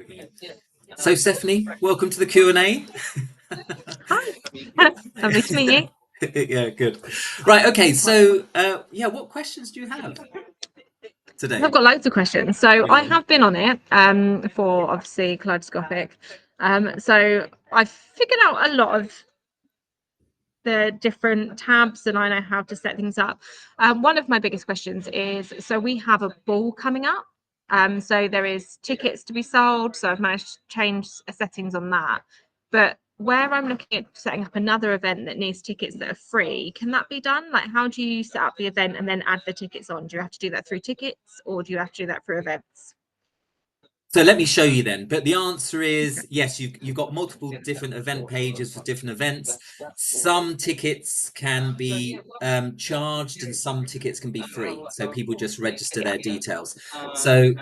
we go. So Stephanie, welcome to the Q&A. Hi, lovely to meet you. Yeah, good. Right, okay, so yeah, what questions do you have today? I've got loads of questions. So I have been on it for obviously Kaleidoscopic. So I've figured out a lot of the different tabs and I know how to set things up. One of my biggest questions is, so we have a ball coming up. So there is tickets to be sold. So I've managed to change settings on that. But where I'm looking at setting up another event that needs tickets that are free, can that be done? Like, how do you set up the event and then add the tickets on? Do you have to do that through tickets or do you have to do that through events? So let me show you then. But the answer is yes, you've got multiple different event pages for different events. Some tickets can be charged and some tickets can be free. So people just register their details. So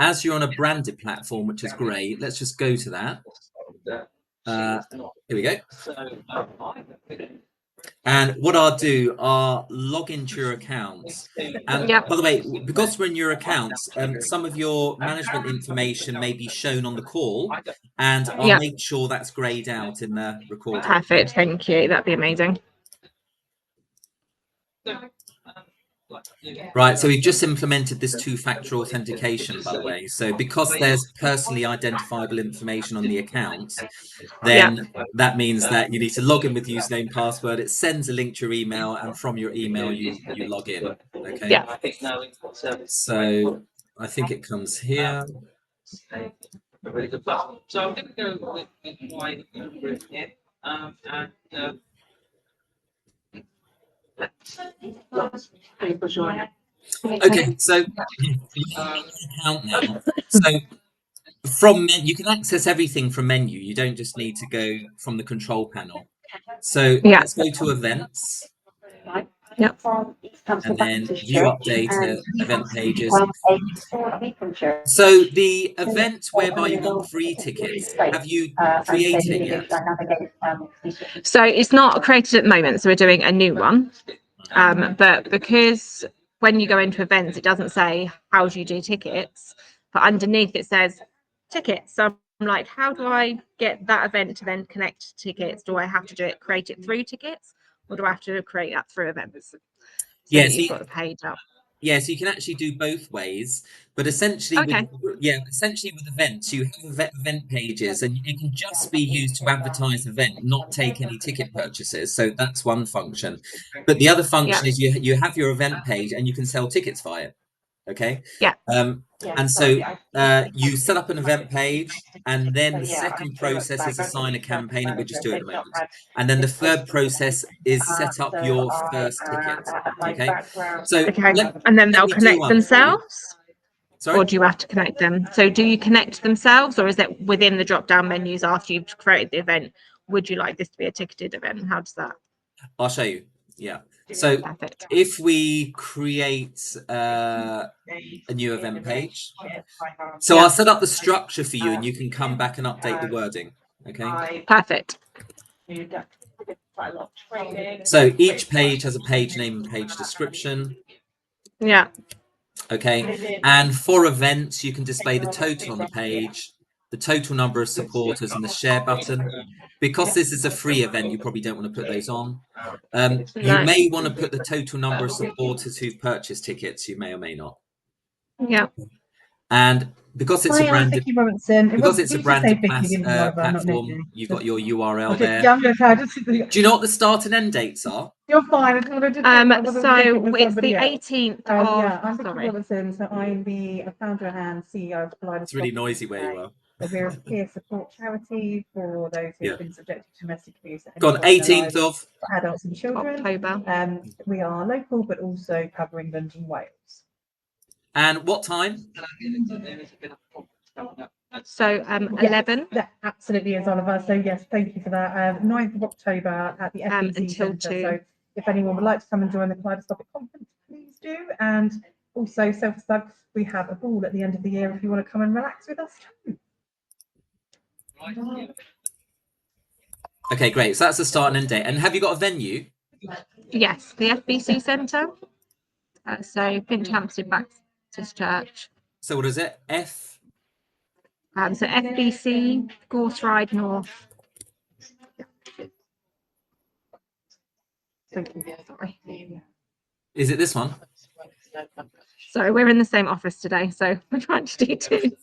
as you're on a branded platform, which is great, let's just go to that. Here we go. And what I'll do, I'll log into your accounts. And by the way, because we're in your accounts, some of your management information may be shown on the call, and I'll make sure that's grayed out in the recording. Perfect, thank you. That'd be amazing. Right, so we've just implemented this two-factor authentication, by the way. So because there's personally identifiable information on the account, then that means that you need to log in with username and password. It sends a link to your email, and from your email you log in. Okay. Yeah. So I think it comes here. So I'm going to go with my route here. Okay, so account now. So from you can access everything from menu. You don't just need to go from the control panel. So let's go to events. Yep. And then view update event pages. So the event whereby you want free tickets, have you created it yet? So it's not created at the moment, so we're doing a new one. But because when you go into events, it doesn't say how do you do tickets, but underneath it says tickets. So I'm like, how do I get that event to then connect to tickets? Do I have to create it through tickets, or do I have to create that through events? So Yes, you've got the page up. Yeah, so you can actually do both ways, but essentially, essentially with events, you have event pages, and it can just be used to advertise the event, not take any ticket purchases. So that's one function. But the other function is you have your event page, and you can sell tickets via it. Okay. Yeah. And so you set up an event page, and then the second process is assign a campaign, and we'll just do it at the moment. And then the third process is set up your first ticket. Okay. So and then they'll connect themselves. Sorry? Or do you have to connect them? So do you connect themselves, or is it within the drop-down menus after you've created the event? Would you like this to be a ticketed event? How does that? I'll show you. Yeah. So if we create a new event page, so I'll set up the structure for you, and you can come back and update the wording. Okay. Perfect. So each page has a page name and page description. Yeah. Okay. And for events, you can display the total on the page, the total number of supporters, and the share button. Because this is a free event, you probably don't want to put those on. You may want to put the total number of supporters who've purchased tickets. You may or may not. Yeah. And because it's a branded, platform, you've got your URL there. Do you know what the start and end dates are? You're fine. So it's the 18th of. Sorry. So I'm the founder and CEO of Kaleidoscopic. It's really noisy where you are. We're a peer support charity for those who have been subjected to domestic abuse. Got 18th of adults and children. October. We are local, but also cover England and Wales. And what time? So 11. That absolutely is, Oliver. So yes, thank you for that. 9th of October at the FBC until 2. So if anyone would like to come and join the Kaleidoscopic conference, please do. And also, self-plug, we have a ball at the end of the year if you want to come and relax with us too. Okay, great. So that's the start and end date. And have you got a venue? Yes, the FBC Centre. So Finch Hampstead Baptist Church. So what is it? So FBC, Gorse Ride North. Sorry. Is it this one? So we're in the same office today, so we're trying to do two.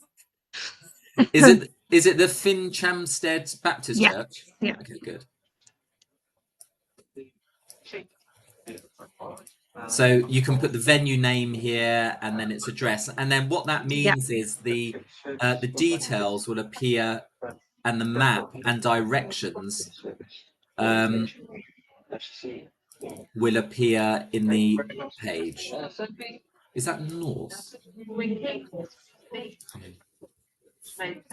Is it the Finchamstead Baptist Yeah. Church? Yeah. Okay, good. So you can put the venue name here and then its address, and then what that means is the details will appear, and the map and directions will appear in the page. Is that north? Right.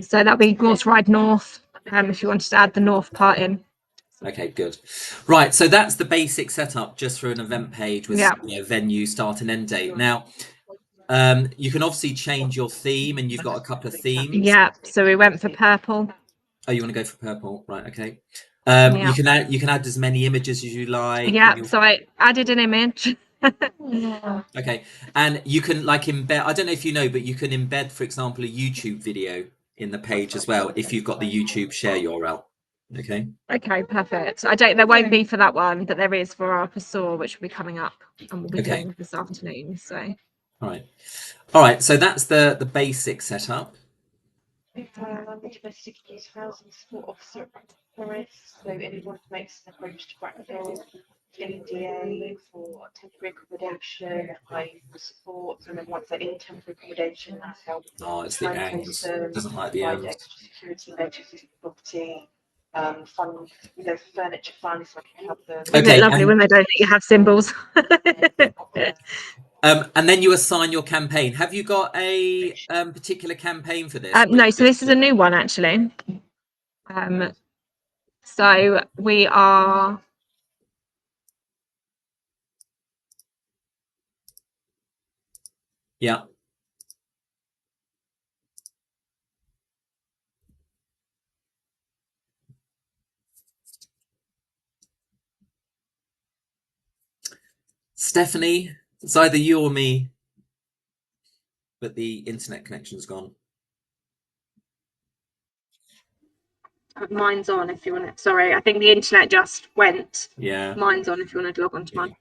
So that'll be Gorse Ride North. If you wanted to add the north part in. Okay, good. Right, so that's the basic setup just for an event page with venue, start and end date. Now, you can obviously change your theme, and you've got a couple of themes. Yeah, so we went for purple. Oh, you want to go for purple, right? Okay. Yeah. You can add as many images as you like. Yeah, so I added an image. Okay, and you can like embed. I don't know if you know, but you can embed, for example, a YouTube video in the page as well if you've got the YouTube share URL. Okay. Okay, perfect. There won't be for that one, but there is for our Passor, which will be coming up and we'll be doing this afternoon. So. All right. So that's the basic setup. Domestic use housing support officer at Forest. So anyone who makes an approach to backfill NDA for temporary accommodation, home support, and then once they're in temporary accommodation, that's help. Oh, it's the ends. Doesn't like the ends. Extra security measures in the property, fund, furniture funds, so I can help them. Isn't it lovely when they don't let you have symbols? And then you assign your campaign. Have you got a particular campaign for this? No, so this is a new one actually. So we are. Yeah. Stephanie, it's either you or me, but the internet connection's gone. Mine's on if you want it. Sorry, I think the internet just went. Yeah. Mine's on if you want to log on to mine.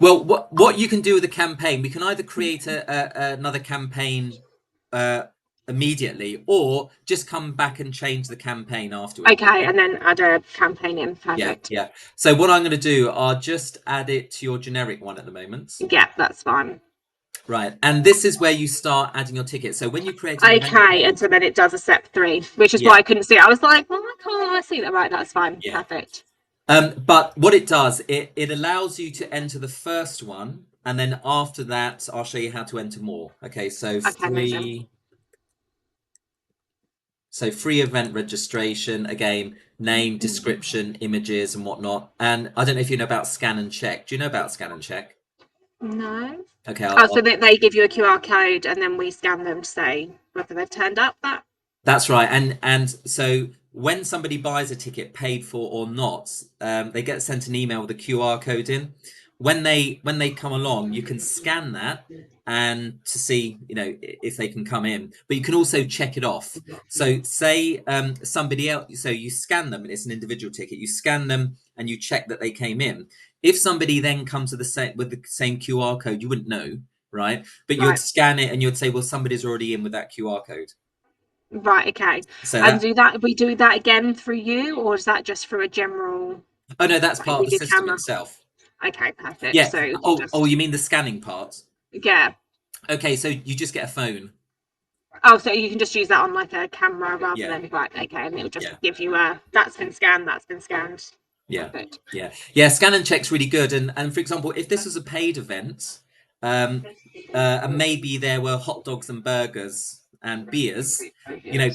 Well, what you can do with a campaign, we can either create another campaign immediately, or just come back and change the campaign afterwards. Okay, and then add a campaign in. Perfect. Yeah. So what I'm going to do, I'll just add it to your generic one at the moment. Yeah, that's fine. Right, and this is where you start adding your tickets. So when you create an event page, and so then it does a step 3, which is why I couldn't see it. I was like, well, why can't I see that? Right, that's fine. Yeah. Perfect. But what it does, it allows you to enter the first one, and then after that, I'll show you how to enter more. Okay, so free event registration, again, name, description, images, and whatnot. And I don't know if you know about scan and check. Do you know about scan and check? No. Okay. So that they give you a QR code, and then we scan them to say whether they've turned up. That's right. And so when somebody buys a ticket, paid for or not, they get sent an email with a QR code in. When they come along, you can scan that and to see, if they can come in, but you can also check it off. So say somebody else, so you scan them, and it's an individual ticket. You scan them and you check that they came in. If somebody then comes with the same QR code, you wouldn't know, right? But you'd scan it and you'd say, well, somebody's already in with that QR code. Right. Okay. So we do that again through you, or is that just for a general? Oh no, that's part of the system itself. Okay, perfect. Yeah. So you mean the scanning part? Yeah. Okay, so you just get a phone. Oh, so you can just use that on like a camera rather than okay, and it'll just give you that's been scanned. Yeah. Perfect. Yeah. Scan and check's really good. And for example, if this was a paid event, and maybe there were hot dogs and burgers and beers,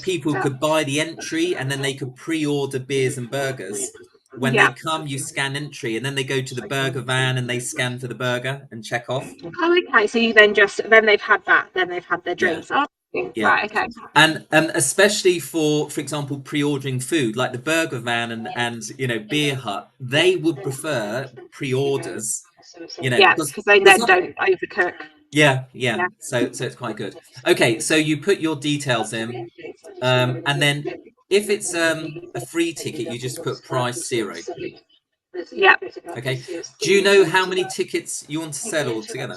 people could buy the entry and then they could pre-order beers and burgers. When they come, you scan entry, and then they go to the burger van and they scan for the burger and check off. Oh, okay. So you then they've had that, then they've had their drinks. Oh, right. Okay. And especially for example, pre-ordering food, like the burger van and Beer Hut, they would prefer pre-orders. Because they then don't overcook. Yeah. Yeah. So it's quite good. Okay, so you put your details in, and then if it's a free ticket, you just put price 0. Yeah. Okay. Do you know how many tickets you want to sell altogether?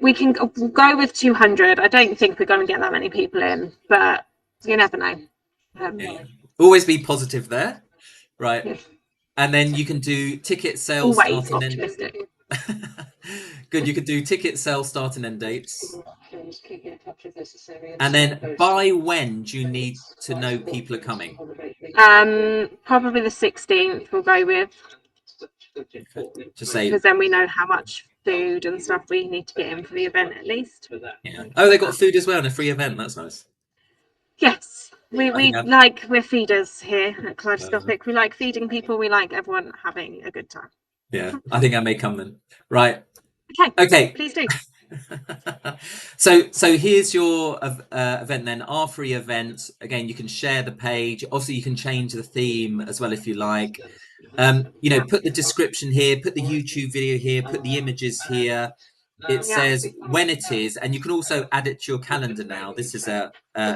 We can we'll go with 200. I don't think we're going to get that many people in, but you never know. Yeah. Always be positive there, right? Yes. And then you can do ticket sales Always starting end. optimistic. Good. You could do ticket sales starting end dates. And then by when do you need to know people are coming? Probably the 16th we'll go with, To say, because then we know how much food and stuff we need to get in for the event at least. yeah. Oh, they got food as well in a free event. That's nice. Yes, we're feeders here at Kaleidoscopic. We like feeding people. We like everyone having a good time. Yeah, I think I may come then. Right. Okay. Please do. So here's your event then. Our free event. Again, you can share the page. Also, you can change the theme as well if you like. Put the description here, put the YouTube video here, put the images here. It says when it is, and you can also add it to your calendar now. This is a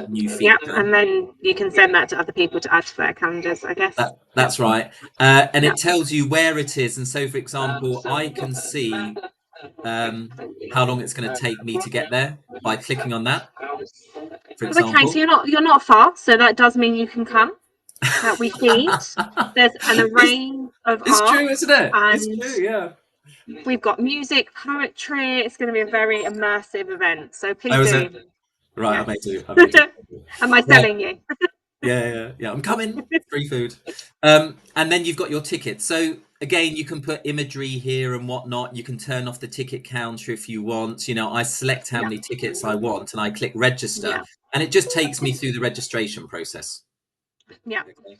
new feature. Yeah, and then you can send that to other people to add to their calendars, I guess. That's right. And it tells you where it is. And so, for example, I can see how long it's going to take me to get there by clicking on that, for example. Okay, so you're not far, so that does mean you can come. We feed. There's an array of It's art. true, isn't it? And It's true, yeah. We've got music, poetry. It's going to be a very immersive event. So please Oh, is do. it? Right, Yes. I may do. Am I selling you? Yeah. I'm coming. Free food. And then you've got your tickets. So again, you can put imagery here and whatnot. You can turn off the ticket counter if you want. I select how many tickets I want and I click register, and it just takes me through the registration process. Yeah. Okay.